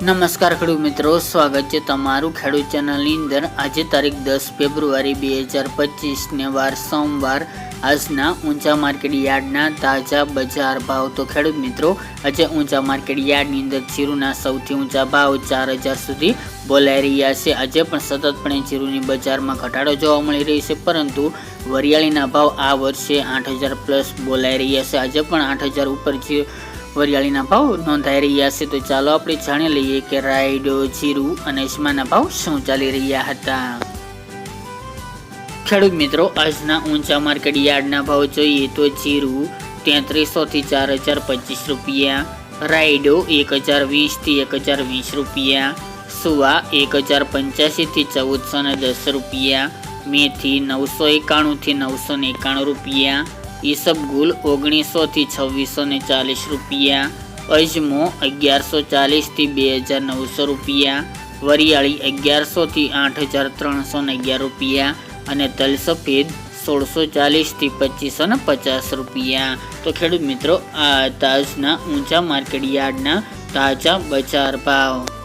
નમસ્કાર ખેડૂત મિત્રો, સ્વાગત છે તમારું ખેડૂત ચેનલની અંદર। આજે તારીખ 10 ફેબ્રુઆરી 2025 ને વાર સોમવાર। આજના ઊંચા માર્કેટ યાર્ડના તાજા બજાર ભાવ। તો ખેડૂત મિત્રો, આજે ઊંચા માર્કેટ યાર્ડની અંદર જીરુના સૌથી ઊંચા ભાવ 4000 સુધી બોલાઈ રહ્યા છે। આજે પણ સતતપણે જીરુની બજારમાં ઘટાડો જોવા મળી રહ્યો છે, પરંતુ વરિયાળીના ભાવ આ વર્ષે 8000 પ્લસ બોલાઈ રહ્યા છે। આજે પણ 8000 ઉપર વરિયાળીના ભાવ નોંધાઈ રહ્યા છે। તો ચાલો આપણે જાણી લઈએ કે રાયડો, જીરુ અને અજમાના ભાવ શું ચાલી રહ્યા હતા। ખેડૂત મિત્રો, આજના ઊંચા માર્કેટ યાર્ડના ભાવ જોઈએ તો જીરુ 3300 થી 4025 રૂપિયા, રાયડો 1020 થી 1020 રૂપિયા, સુવા 1085 થી 1410 રૂપિયા, મેથી 991 થી 991 રૂપિયા, ઈસબગુલ 1900 થી 2640 રૂપિયા, અજમો 1140 થી 2900 રૂપિયા, વરિયાળી 1100 થી 8311 રૂપિયા અને તલ સફેદ 1640 થી 2550 રૂપિયા। તો ખેડૂત મિત્રો, આ તાજના ઊંચા માર્કેટ યાર્ડના તાજા બજાર ભાવ।